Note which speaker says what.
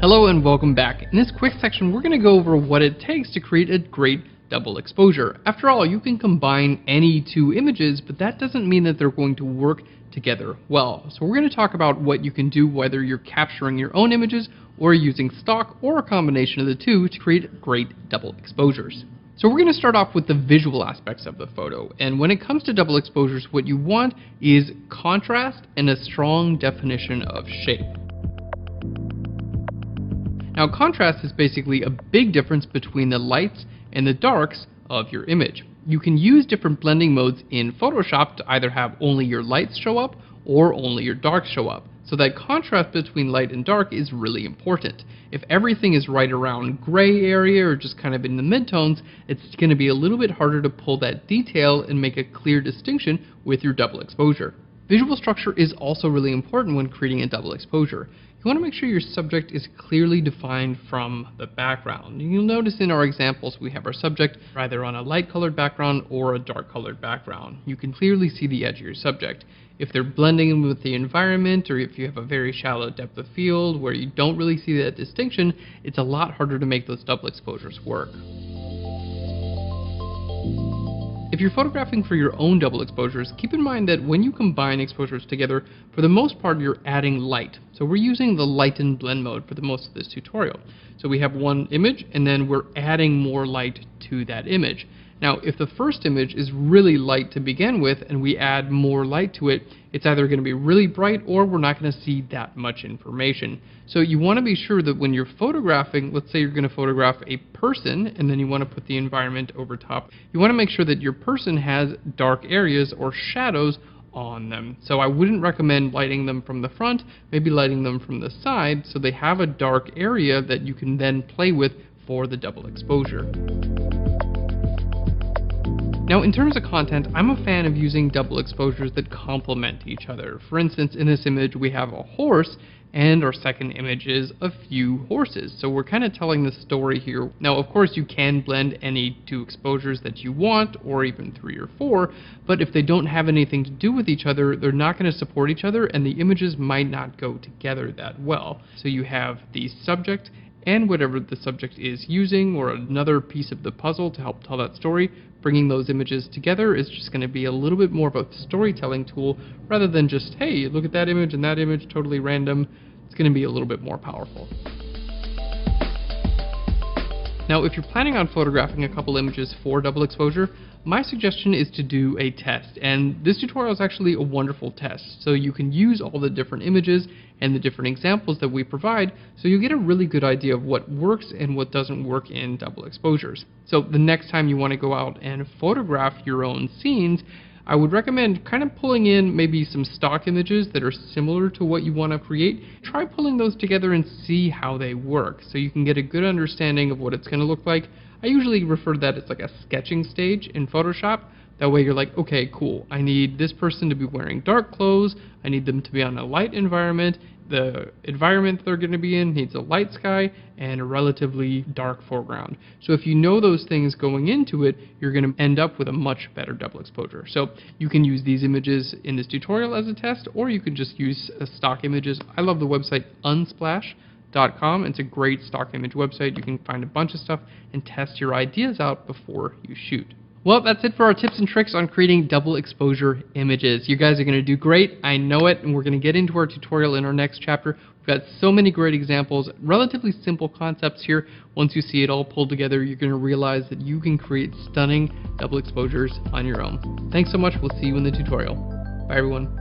Speaker 1: Hello and welcome back. In this quick section, we're going to go over what it takes to create a great double exposure. After all, you can combine any two images, but that doesn't mean that they're going to work together well. So we're going to talk about what you can do whether you're capturing your own images or using stock or a combination of the two to create great double exposures. So we're going to start off with the visual aspects of the photo. And when it comes to double exposures, what you want is contrast and a strong definition of shape. Now, contrast is basically a big difference between the lights and the darks of your image. You can use different blending modes in Photoshop to either have only your lights show up or only your darks show up. So that contrast between light and dark is really important. If everything is right around gray area or just kind of in the midtones, it's going to be a little bit harder to pull that detail and make a clear distinction with your double exposure. Visual structure is also really important when creating a double exposure. You want to make sure your subject is clearly defined from the background. You'll notice in our examples we have our subject either on a light colored background or a dark colored background. You can clearly see the edge of your subject. If they're blending in with the environment, or if you have a very shallow depth of field where you don't really see that distinction, it's a lot harder to make those double exposures work. If you're photographing for your own double exposures, keep in mind that when you combine exposures together, for the most part you're adding light. So we're using the light and blend mode for the most of this tutorial. So we have one image and then we're adding more light to that image. Now, if the first image is really light to begin with and we add more light to it, it's either going to be really bright or we're not going to see that much information. So you want to be sure that when you're photographing, let's say you're going to photograph a person and then you want to put the environment over top, you want to make sure that your person has dark areas or shadows on them. So I wouldn't recommend lighting them from the front, maybe lighting them from the side so they have a dark area that you can then play with for the double exposure. Now, in terms of content, I'm a fan of using double exposures that complement each other. For instance, in this image we have a horse, and our second image is a few horses. So we're kind of telling the story here. Now, of course, you can blend any two exposures that you want, or even 3 or 4, but if they don't have anything to do with each other, they're not going to support each other, and the images might not go together that well. So you have the subject and whatever the subject is using, or another piece of the puzzle to help tell that story. Bringing those images together is just going to be a little bit more of a storytelling tool rather than just, hey, look at that image and that image, totally random. It's going to be a little bit more powerful. Now, if you're planning on photographing a couple images for double exposure, my suggestion is to do a test. And this tutorial is actually a wonderful test. So you can use all the different images and the different examples that we provide so you get a really good idea of what works and what doesn't work in double exposures. So the next time you want to go out and photograph your own scenes, I would recommend kind of pulling in maybe some stock images that are similar to what you want to create. Try pulling those together and see how they work so you can get a good understanding of what it's going to look like. I usually refer to that as like a sketching stage in Photoshop. That way you're like, okay, cool, I need this person to be wearing dark clothes, I need them to be on a light environment, the environment they're going to be in needs a light sky and a relatively dark foreground. So if you know those things going into it, you're going to end up with a much better double exposure. So you can use these images in this tutorial as a test, or you can just use stock images. I love the website Unsplash.com. It's a great stock image website. You can find a bunch of stuff and test your ideas out before you shoot. Well, that's it for our tips and tricks on creating double exposure images. You guys are going to do great, I know it, and we're going to get into our tutorial in our next chapter. We've got so many great examples, relatively simple concepts here. Once you see it all pulled together, you're going to realize that you can create stunning double exposures on your own. Thanks so much. We'll see you in the tutorial. Bye, everyone.